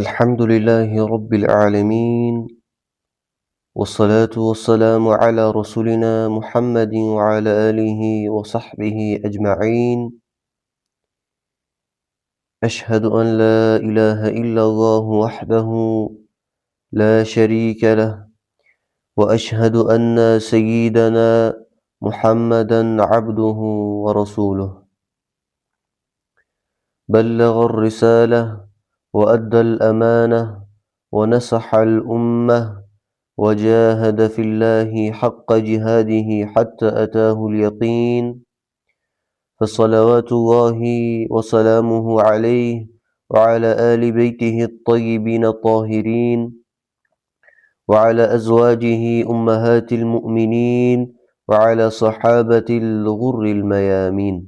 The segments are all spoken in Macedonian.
الحمد لله رب العالمين، والصلاة والسلام على رسولنا محمد وعلى آله وصحبه أجمعين. أشهد أن لا إله إلا الله وحده لا شريك له، وأشهد أن سيدنا محمدا عبده ورسوله، بلغ الرسالة وأدى الأمانة ونصح الأمة وجاهد في الله حق جهاده حتى أتاه اليقين، فصلوات الله وسلامه عليه وعلى آل بيته الطيبين الطاهرين، وعلى أزواجه أمهات المؤمنين، وعلى صحابة الغر الميامين.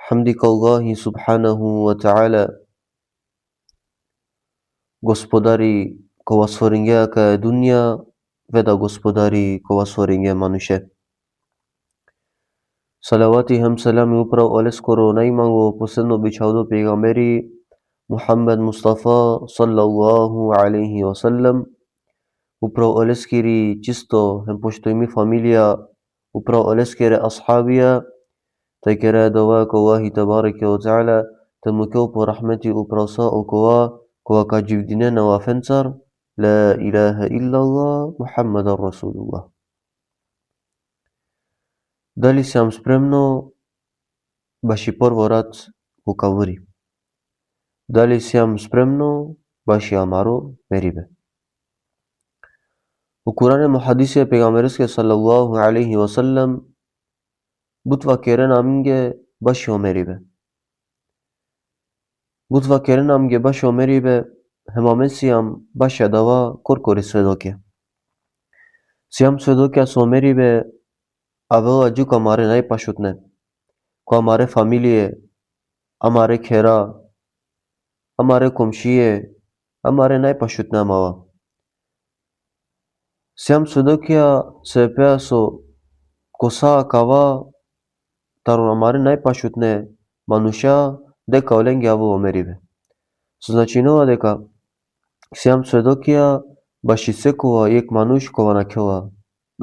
حمدك الله سبحانه وتعالى، Gospodari koga stvorenjaka je dunja, veda gospodari koga stvorenje manuše. Salavati ham salami upravo oleskoro najmango posebno bičavdo pejgamberi Muhammed Mustafa sallallahu alaihi wasallam, upravo oleskiri čisto hem pošto imi familija, upravo oleskire ashabija, taj kere dova ko Allahi tabareke wa ta'ala, temukeo po rahmeti upravo sa okova koga jivdine nawafensar, la ilaha illallah Muhammadan Rasulullah. Da li sam spremno baš i prvorat u kavuri? Da li sam spremno baš i amaro meribe? U Kur'ane mu hadise pejgamberske sallallahu alaihi wasallam butva keren aminge baš i omeribe. Butva keren aminge baš i omeribe hemamen sijam baš i dava korkori svedoke. Sijam svedoke su omeribe aveva juk amare najpašutne, ko amare familije, amare kera, amare komšije, amare najpašutne amava. Sijam svedokia se pea so kosa kava taru amare najpašutne manuša deka olenge avo omeribe. So znači nova deka sijam svedokia baš i sekova jek manuš kova nakeva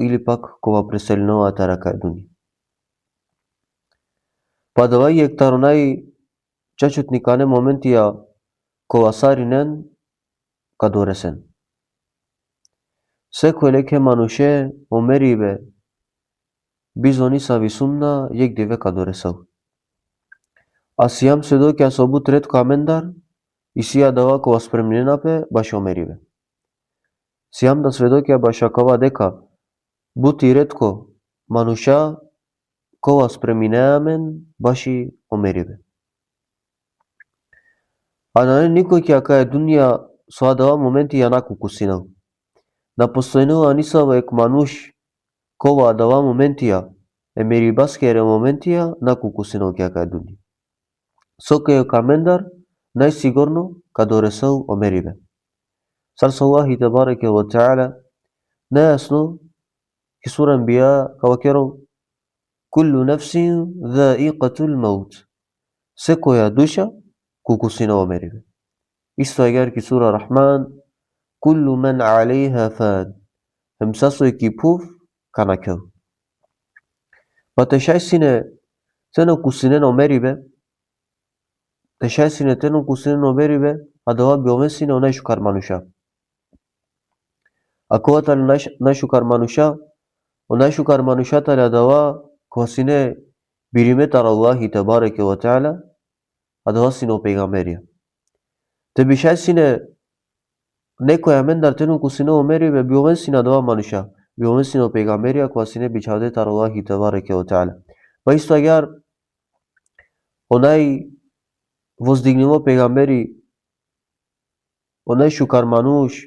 ili pak kova preselinova taraka duni. Pa davai jek taru najčačutnikane momentija kova sarinen kadoresen. Seko eleke manuše omeribe bizonisa visumna jek dive kadoresav. A sijam svedokia sobu tretko amendar i sija dava kova spremljenape baš omeribe. Sijam da svedokia baš akava deka buti retko manuša kova spremineamen baš i omeribe. A na nikoj ki aka je dunja so dava momenti janaku kusinav. Na postojnova nisava ek manuš kova dava momentija emeribaskere momentija naku kusinav ki aka je dunja. Soke je kamendar najsigurno kadoresav omeribe. Sar sallahi tabareke wa ta'ala najasno ki sura Anbiya kawakero kullu nafsin dha'iqatul maut. Seko ya dusha kukusina omeribe. Isto agar ki sura Rahman kullu man 'alayha fan. Hemsaso ki puf kanakev. Pateshaisine teno kusinen omeribe. Teshaisine teno kusinen omeribe adava biomesine onay shukar manusha. Akovatal najshukar manusha onay shukar manusha tal adava kwasine birimetar Allahi tabareke wa ta'ala adava sino pejgamberia. Te bishaisine neko amendar teno kusine omeribe biomesine adava manusha. Biomesine pejgamberia kwasine bichadetar Allahi tabareke wa ta'ala. Pa isto agar onaj vozdignimo pejgamberi, onaj shukar manush,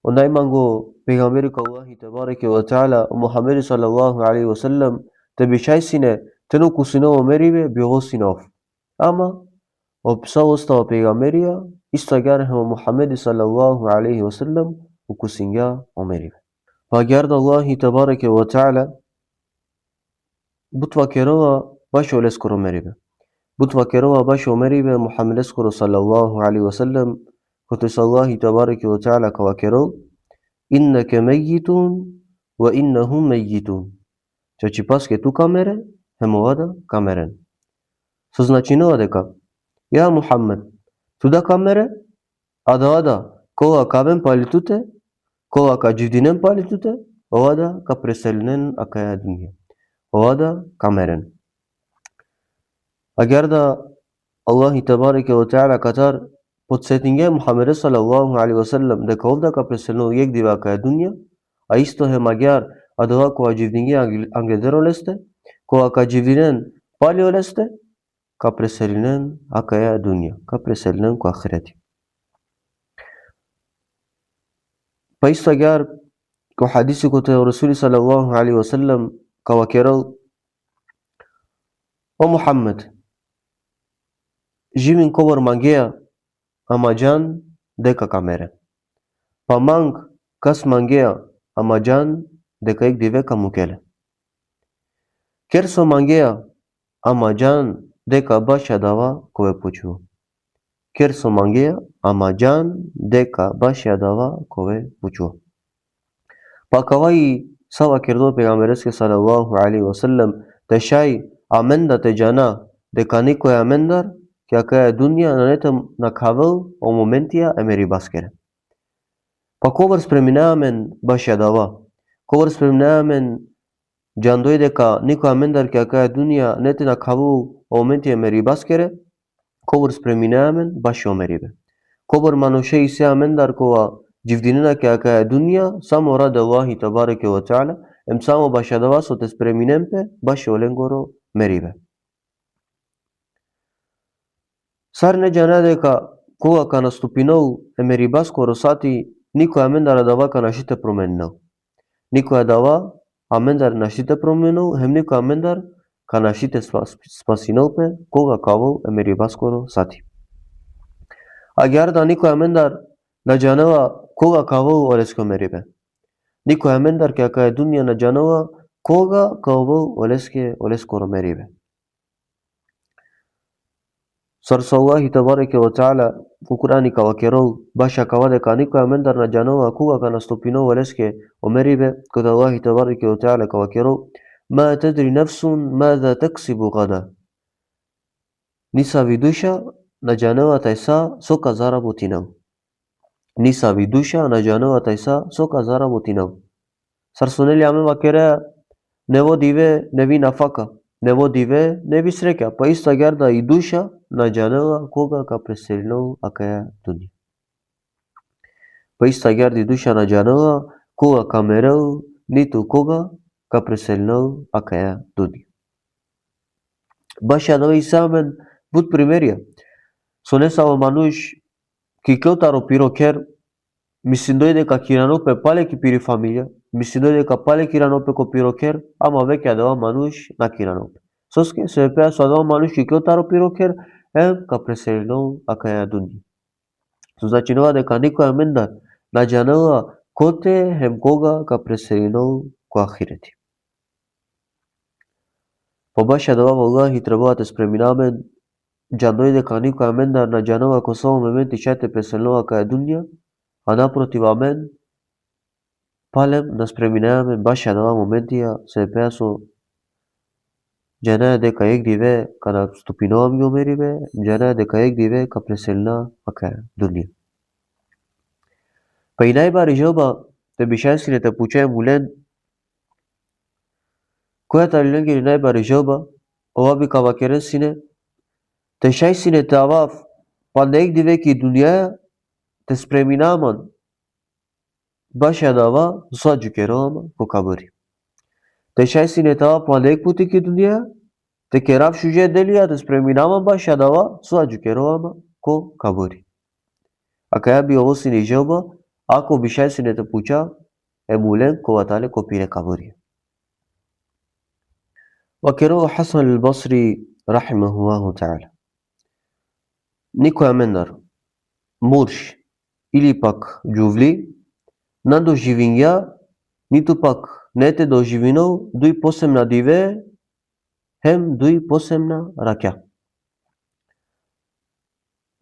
onaj mango pejgamberi ka Allahi tabareke wa ta'ala Muhammed sallallahu alaihi wasallam te bishaisine teno kusine omeribe biogosine of. Ama opsa ostava pejgamberia isto agar hema Muhammed sallallahu alaihi wasallam ukusinga omeribe. Pa agar da Allahi tabareke wa ta'ala butva kerova baš oleskoro omeribe. Butva kerova başı Ömer'i ve Muhammed Eskuru sallallahu aleyhi ve sellem Kutusallahi tebareke ve teala kava kerov inneke meyyitun ve innehum meyyitun. Znači paske tu kamere, hemovada kameren. Со значинува дека ја Мухаммед, туда камере, ада кога кабен палитуте, кога ка дживдинен палитуте, овада ка преселинен акая дунја. Овада камерен. Агар да Аллахи табареке ва теала катар подсетинге Мухаммед салаллаху алейхи ва саллем дека овда ка преселинен јек дива акая дунја, а исто хем агар адава кога дживдинге англедеро лесте, кога ка дживдинен палио лесте, ка преселинен акая дунја, ка преселинен ко ахирети. Па исто агар ко хадиси коте Расули салаллаху алейхи ва саллем кава керал о Мухаммед, живин ковар мангеа амаджан дека камере. Па манг кас мангеа амаджан дека ек диве камукеле. Керсо мангеа амаджан дека баша дава кове почува. Керсо мангеа амаджан дека баша дава кове почува. Па каваи сава кердо пегамбереске салаллаху алейхи ва саллем тешај аменда те джана дека никој амендар ке акая дунја на нетем на кавел о моментија емери баскере. Па ковар спреминаамен баша дава. Ковар спреминаамен джандој дека никој амендар ке акая дунја нете на кавел о моментија емери баскере. Ковар спреминаамен баша омерибе. Ковар маношеи се амендар кова дживдинена ке акая дунја само раде Аллахи табареке ва теала ем само баша дава со те спреминемпе баша оленгоро мерибе. Сар не джана дека кога ка наступинол емери баскоро сати никој амендар дава ка нашите променил. Никој дава амендар нашите променил, хем никој амендар ка нашите спасинолпе кога кавол емери баскоро сати. Агар да никој амендар на джанова кога кавол олеско мерибе. Никој амендар ке акая дунја на джанова кога кавол олескоро мерибе. Сарсаллахи табареке ва теала во Курани кава керол баша кава дека никој амендар на джанова кога ка наступинол олеске омерибе, кога Аллахи табареке ва теала кава керол ма тедри нефсун мада тексибу гада. Ниса ви душа на джановата иса сока заработинал. Ниса ви душа на джановата иса сока заработинал. Сарсонели аме макере не водиве не ви нафака, не водиве не ви среќа, па исто герда и душа на джанова кога ка преселинол акая дунја. Па исто герда и душа на джанова кога ка мерел ниту кога ка преселинол акая дунја. Баша да исамен буд примерија. Со не само мануш ки клотаро пирокер, мислин дојде ка киранопе палеки пири фамилија, мислин дојде ка пале киранопе ко пирокер, ама веќе адава мануш на киранопе. Соске се пеа со адава мануш ки клотаро пирокер, ка преселинол акая дунја. Со значинува дека никој амендар на джанела коте хем кога ка преселинол ко ахирети. По баша дава Аллахи треба да спреминамен джандој дека никој амендар на джанова ко само моменти шајте преселинол акая дунја, а напротив амен палем да спреминаваме баша дава моментија се пеа со джана дека ек диве када ступинова ми омерибе, джана дека ек диве ка преселина акая дунја. Па и најбари желба те бишансините пучај мулен којата ленгери најбари желба ова би кава кересине те шајсине те авав па не ек диве ки дунја те спреминаман баша дава соаджу кероама ко кабари. Те шајсине те авав па не ек пути ки дунја те керав шуже делија те спреминаман баша дава соаджу кероама ко кабари. Ака ја би овосини желба ако би шајсине те пуча е мулен ко ватале ко пире кабари. Ва керова Хасан ал-Басри рахимахуллаху таала. Никој амендар, мурш или пак џувли, на доживинја, ниту пак не те доживинол, дуј посемна диве, хем дуј посемна раќа.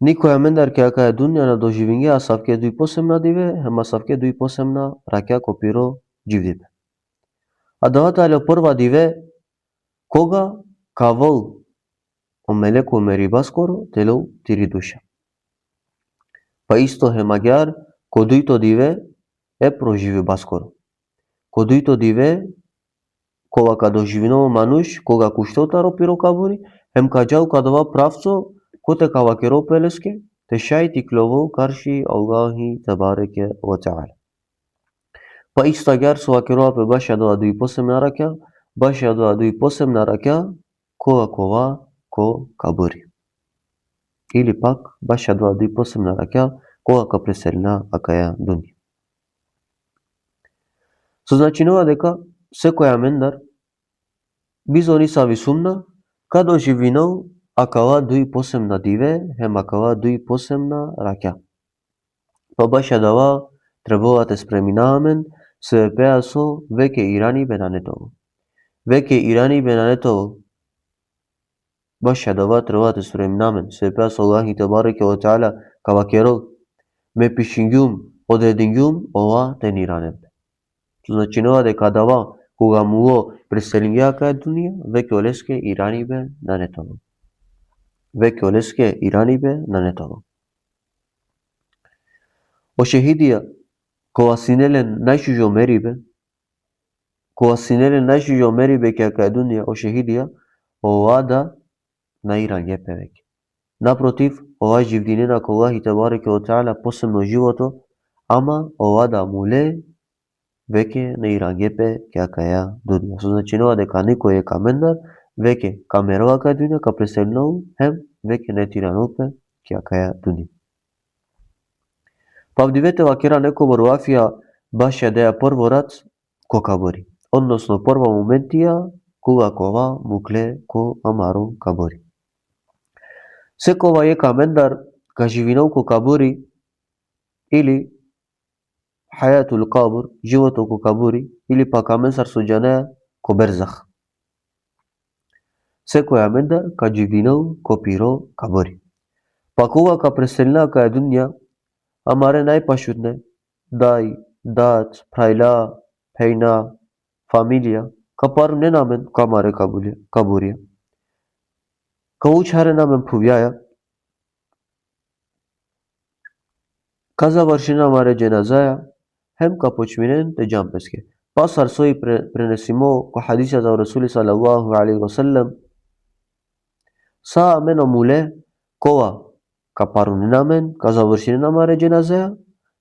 Никој амендар ке ака дуња на доживингеа савке дуи посемна диве, хема савке дуи посемна раќа копиро џивдибе. А даватале прва диве, кога кавол о мелеку мери баскоро, телеу тири душа. Па исто хемагјар, ко дуито диве, е проживи баскоро. Ко дуито диве, кога ка доживиново мануш, кога куштотаро пиро кабури, хем каджау кадова правцо, коте кавакеро пелеске, те шајти клово карши Аллахи табареке ва таала. Па исто агјар сувакероа пе баша доа дуи посемна раќа, баша доа дуи посемна раќа, кога кова ко кабури. Или пак баша доа дуи посемна раќа, кога ка преселина акаја дуња. Со значинува дека секој амендар бизо нисави сумна, кадо живинол акава дуи посемна диве, хем акава дуи посемна раќа. Па баша дава требувате спреминаамен, се пеа со веќе ирани бенанетово. Веќе ирани бенанетово. Баша дава требувате спреминаамен, се пеа со Аллахи табареке ва таала кавакеро ме пишингјум одедингјум ова тен иранебе. Значинува дека дава кога муго преселингеа кај дуња, веќе олеске иранибе нанетово. Веќе олеске иранибе нанетово. O şehidiya, kova sinelen najšužo meribe, kova sinelen najšužo meribe kja kaj dunja o šehidiya, ovada na Iran jepevek. Naprotiv, ova živdinena ko Allahi tabareke wa ta'ala posebno životo, ama ovada mule veke na Iran jepe kja kaja dunja. So значinува дека никој е камендар, веќе камерова кај дуња, ка преселнол, хем веќе не тиранопе кја каја дуња. Па в дивете вакера неко боруафија баша деја прво рад ко кабори, односно прва моментија кога кова мукле ко амаро кабори. Секова е камендар ка живинол ко кабори или хајатул кабур, живото ко кабури, или па каменсар со џанеа ко берзах. Секој амендар ка живинол ко пиро кабори. Па кога ка преселина кај дуња, amare najpašutne, daj, dat, prajla, pejna, familia, kapar ne namen kamare kaburja. Ka učare namen puvjaja, ka završina mare dženazaja, hem ka počminen te džampeske. Pasar soji prenesimo ko hadisa za Rasuli sallallahu alaihi wasallam, sa meno mule kova ka paruninamen, ka završinina mare dženazeja,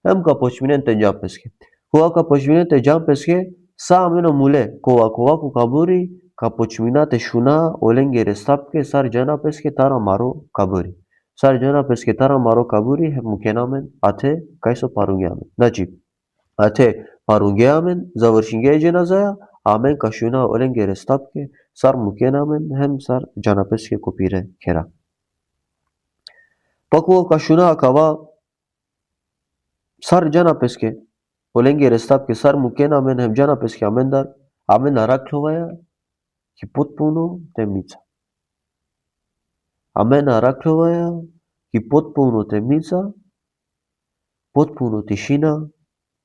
hem ka počminen te džampeske. Kova ka počminen te džampeske, sa meno mule kova ku kaburi, ka počmina te šuna olenge restapke sar džanapeske tara maro kaburi. Sar džanapeske tara maro kaburi, hem mukenamen ate kajso parunjamen. Znači, ate parunjamen, završinge dženazeja, amen ka šuna olenge restapke sar mukenamen, hem sar džanapeske kopire kera. Pa kога ka šuna akava sar džanapeske olenge restapke sar mukenamen, hem džanapeske amenda raklovaja ki potpuno temnica. Amena raklovaja ki potpuno temnica, potpuno tišina,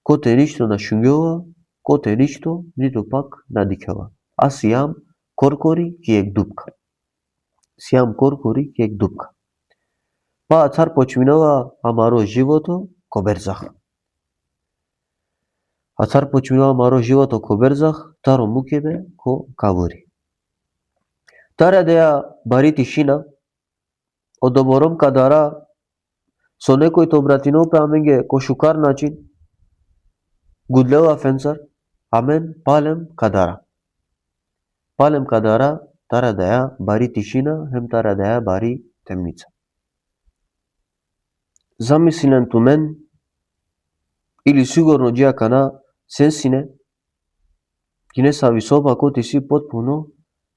ko te ništo našunjova, ko te ništo nito pak nadikava. A sijam korkori ki ek dupka. Sijam korkori ki ek dupka. Pa car počminova amaro životo ko berzah. A car počminova amaro životo ko berzah, taro mukebe ko kaburi. Tara deja bari tišina, odoborom kadara со некојто обратинопе аменге ко шукар начин, гудлева фенсар, амен палем кадара. Палем кадара, тара деја бари тишина, хем тара деја бари темница. Замислен ту мен, или сигурно џија кана сенсине, ки не са висоба ко ти си потпуно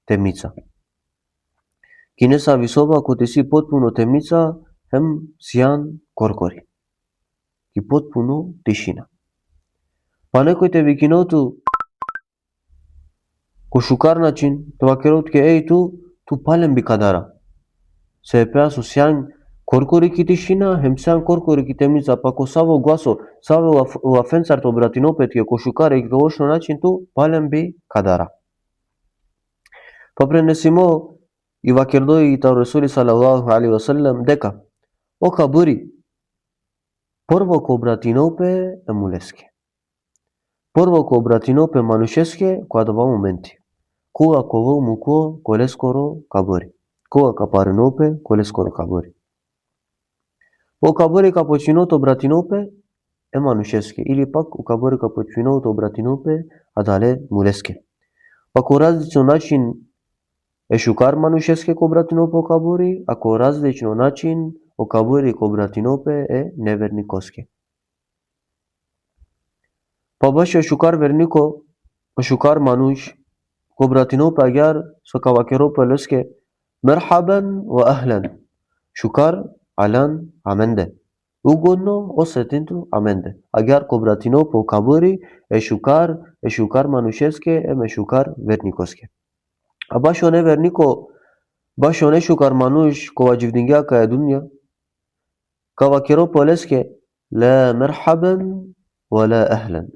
темница. Ки не са висоба ко ти си потпуно темница, хем сијан коркори. Ки потпуно тишина. Па некој те викиноту ко шукар начин, тоа керот ке ту палем би кадара. Се пеа со сијан Коркорики тишина, хемсеан коркорики темница, пако саво гласо, саво лафенцарто братинопетке кошукаре и кошно начин ту палем би кадара. Па пренесимо и вакердои и Расули салаллаху алейхи ва саллем дека о кабури прво ко братинопе е мулеске. Прво ко братинопе манушеске која дава моменти. Кога ковол муко колескоро кабури. Кога капаренопе колескоро кабури. О кабури капочиното братинопе е манушеске или пак о кабури капочиното братинопе адале мулеске. Пако различно начин е шукар манушеске ко братинопе о кабури, ако различно начин о кабури ко братинопе е неверникоске. Па баше шукар вернико, шукар мануш ко братинопе агар со кавакеропе леске мерхабан ва ахлан. Шукар алан аменде. Угодно осетинту аменде. Агар ко братинопе о кабури е шукар манушеске е шукар верникоске. А башо не вернико, башо не шукар мануш кова дживдингяка е дунја, кавакеропе леске ла мерхабан ва ла ахлан.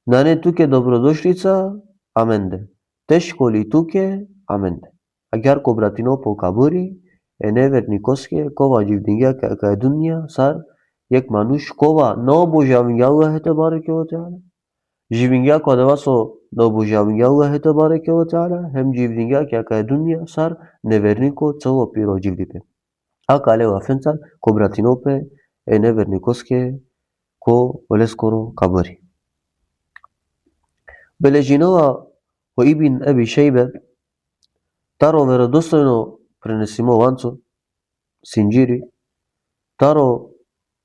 Нане туке добродошлица, аменде. Тешко ли туке, аменде. Агар ко братинопе о кабури е неверникоске кова дживдингяка е дунја сар јек мануш кова на обожавање Аллах те бареке ва теала. Живингја која дава со на обожавање Аллах те бареке ва теала, хем живингја која е дунја сар невернико цело пиро живдипе. А кале лафенцар ко братинопе е неверникоске ко олескоро кабури. Бележинова во Ибн Еби Шейбе таро веродостојно пренесимо ланцо синџири таро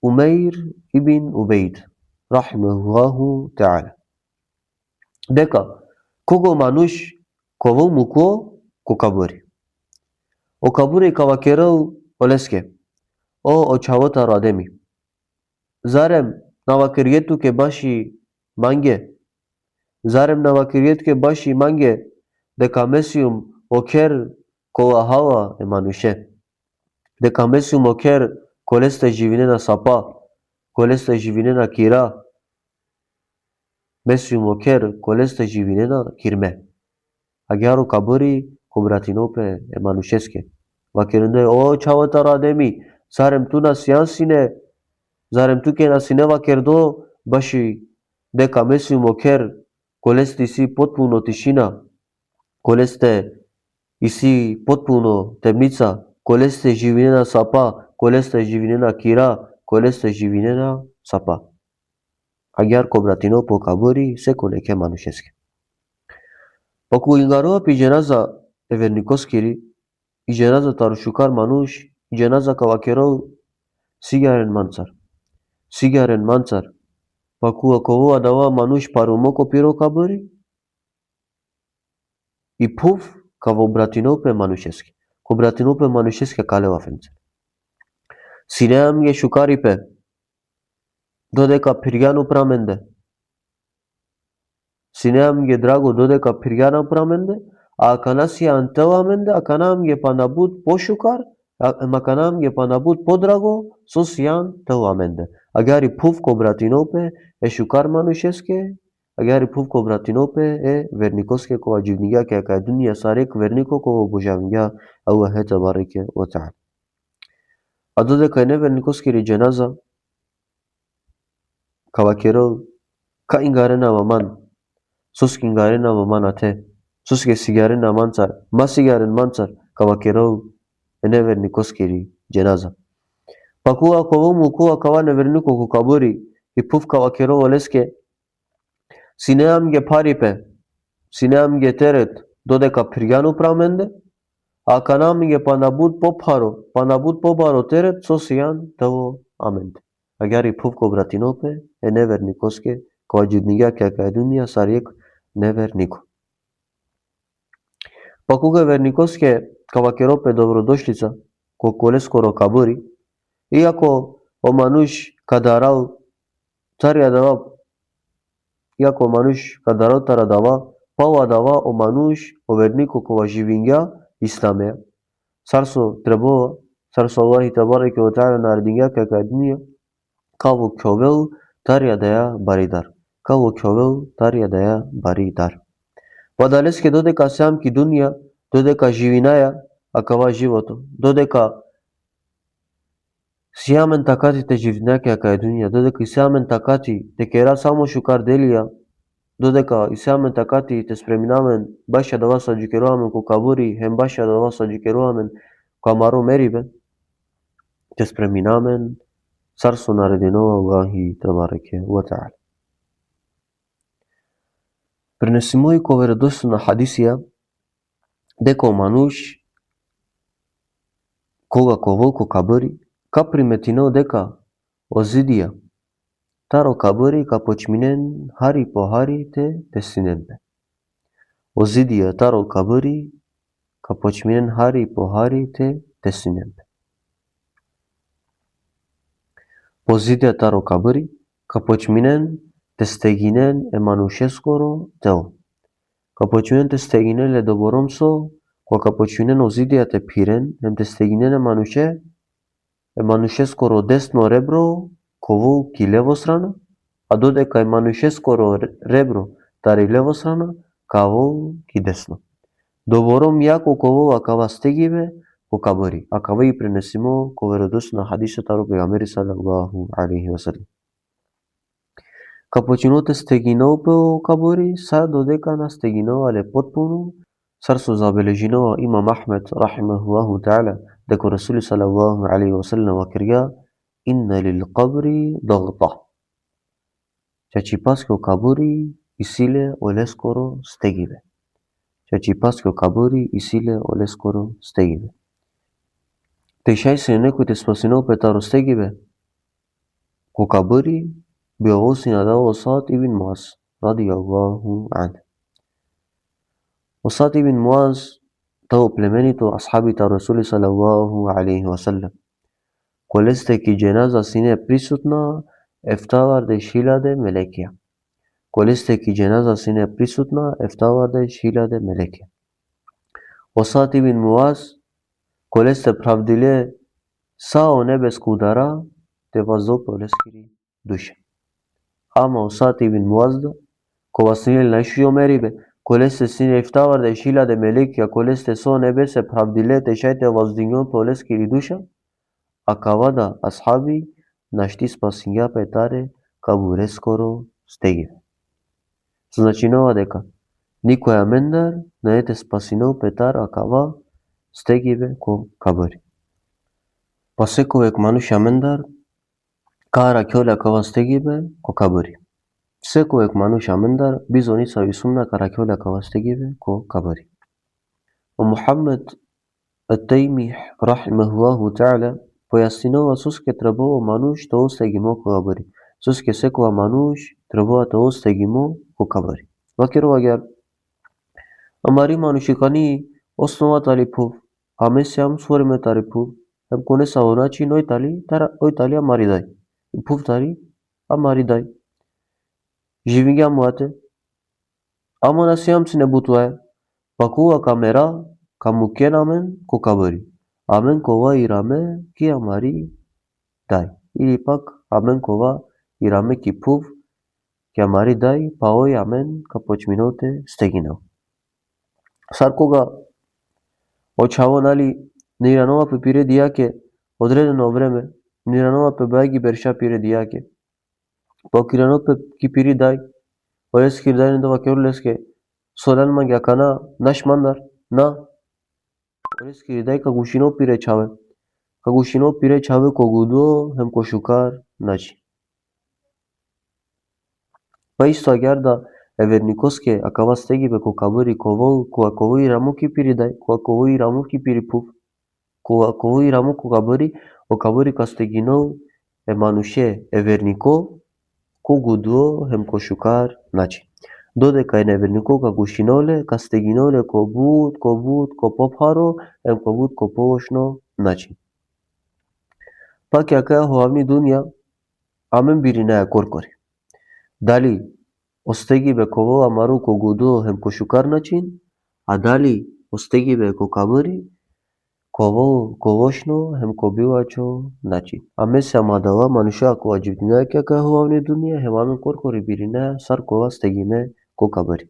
Умеир ибн Убейд рахимахуллаху таала дека кого мануш ковол муко ко кабури. О кабури кавакерел олеске о очавота радеми. Зарем на вакиргету ке баши манге. Зарем на вакиргету ке баши манге дека месиум окер кола хава е мануше. Дека месиум окер колесте живинена сапа, колесте живинена кира, месиум окер колесте живинена кирме. Агяро кабури ко братинопе е манушеске. Вакирне о чавата радеми, зарем ту на сијансине, зарем туке на сине вакердо баши дека месиум окер колесте си потпуно тишина, колесте иси потпуно темница, колесте живинена сапа, колесте живинена кира, колесте живинена сапа. Агар ко братинопе о кабури секо неке манушеске. Паку ингарова пи дженаза е верникоскири, и дженаза таро шукар мануш, и дженаза кавакерол сигарен манцар. Сигарен манцар. Паку ако адава мануш парумоко пиро кабури, и пув каво братинопе манушеске. Ко братинопе манушеске кале лафенце. Синеам ге шукарипе додека пирјану праменде. Синеам ге драго додека пирјана праменде, а канаси антеламенде, а канам ге панабут пошукар, а канам ге панабут подраго со сијан теламенде. Агари пув ко братинопе е шукар манушеске, агари пув ко братинопе е верникоске кова дживнига кај дунија сарек вернико кова обожавања Аллах те бареке ва таала. А додека е неверникоски дженаза кавакерол ка ингарена маман, соске ингарена маман ате, соске сигарена манцар, ма сигарен манцар кавакерол е неверникоски дженаза. Пакуа ковол мукуа кава невернико ко кабури и пув кавакерол леске синеам ге парипе, синеам ге терет додека пирјану праменде, а канам ге панабут побаро терет со сијан тело аменде. Агари пув ко братинопе е неверникоске која джуднига кај дунија сариек невернико. Па кога верникоске кавакеропе добродошлица ко колескоро кабури, иако о мануш кадарал царја дава, иако мануш кадарал тара дава, пала дава о мануш о вернико кова живингја исламеја. Сарсо требува, Sarsu Allahi Tebareke ve Teala nardinga ka dunya kavu çovel tarya daya baridar. Kavu çovel tarya daya baridar. Vadaleske dodeka sam ki dunya, dodeka živinaja, akava životo. Dodeka сјамен такати те живнаке кај дуња, додека и сјамен такати те кера само шукар делија, додека и сјамен такати те спреминамен баша да вас аџикерувамен ко кабури, хем баша да вас аџикерувамен ко амаро мерибе, те спреминамен царство наредено Аллахи Тебареке ва Теала. Пренесимо и ко веродостојна хадисија дека мануш кога ко волко кабури ка приметино дека озидија таро кабури ка почминен хари по хари те тесиненбе. Озидија таро кабури ка почминен хари по хари те тесиненбе. Позидија таро кабури ка почминен тестегинен е манушескоро тело. Ка почминен тестегинен е доборомсо, кога почминен озидија те пирен, ем тестегинен е манушескоро десно ребро ко волки лево страна, а додека е манушескоро ребро тари лево страна, ка волки десно. Добором јако ко вол акава стегиве ко кабури, акава и пренесимо ко веродостојна хадиса таро пегамбери салаллаху алейхи ва салем. Ка почино тестегинол по кабури, са додека настегиновале потпуно, сарсо забележинова имам Ахмед рахимахуллаху таала дека Расули салаллаху алейхи ва салем акирга инна лил кабри дагта. Чачи паско кабури и силе олескоро стегиве. Чачи паско кабури и силе олескоро стегиве. Тешај се некој те спасинол петаро стегиве ко кабури биовосина дало Саад ибн Муаз радијаллаху анху. Саад ибн Муаз тао племенито асхабите Расули салаллаху алейхи ва салем. Колесте ки дженаза сине присутна ефтавардеш хиляде мелекија. Колесте ки дженаза сине присутна ефтавардеш хиляде мелекија. Саад ибн Муаз колесте правдиле сао небеску удара те ваздо пролескири душа. Ама Саад ибн Муаз кога синел најшио мерибе, колесте сине ефтавардеш хиляде мелекија, колесте со небесе правдиле те шајте ваздињон пролескири душа, акавада асхаби нашти спасинја петаре кабурескоро стегиве. Значи нова дека никој амендар не ете спасинол петар акава стегиве ко кабури. Па секојек мануш амендар кара кјоле акава стегиве ко кабури. Секојек мануш амендар бизоница висумна кара кјоле акава стегиве ко кабури. Мухаммед ат-Тајми рахимахуллаху таала појаснинува соске требало мануш да остегимо ко кабури. Соске секоја мануш требува да остегимо ко кабури. Вакирова гер амари мануши кани основатали пув, аме сеам свориме тари пув, ем коне савоначи ној тали амаридај, и пув тари амаридај. Живиња муате, ама на сеам си не бутуае, пакува камера каму кенамен ко кабури. Амен кова ираме ки амари дај. Или пак амен кова ираме ки пув ки амари дај, па ој амен ка почминоте стегинал. Сар кога очаво нали ниранова пе пире дијаке одредено време, ниранова пе бајги берша пире дијаке. Па кирано пе ки пири дај, олескир дај недова керулеске, солен мангја кана наш мандар, на олескир дај ка гушино пире чаве. Ка гушино пире чаве ко гудо, хем ко шукар, начи. Па исто агјарда еверникоске акава стегиве ко кабури ко вол, кога ко ирамо ки пири дај, кога ко ирамо ки пири пув, кога ко ирамо ко кабури ка стегинол е мануше евернико, ко гудо, хем ко шукар, начи. Додека е невернико ка гушиноле, ка стегиноле ко буд, ко попхаро, ем ко буд ко повошно, начи. Пак ја каја ховавни дуња, амен биринаја коркори. Дали остегиве ко вол амару ко гудо хем ко шукар начин, а дали остегиве ко кабури колошно hem кобилачо начи. Амесе амадала мануша кова ҷибдина кака ҳувавни дуния hem амин коркори бирина сар кола стегиме кокабари.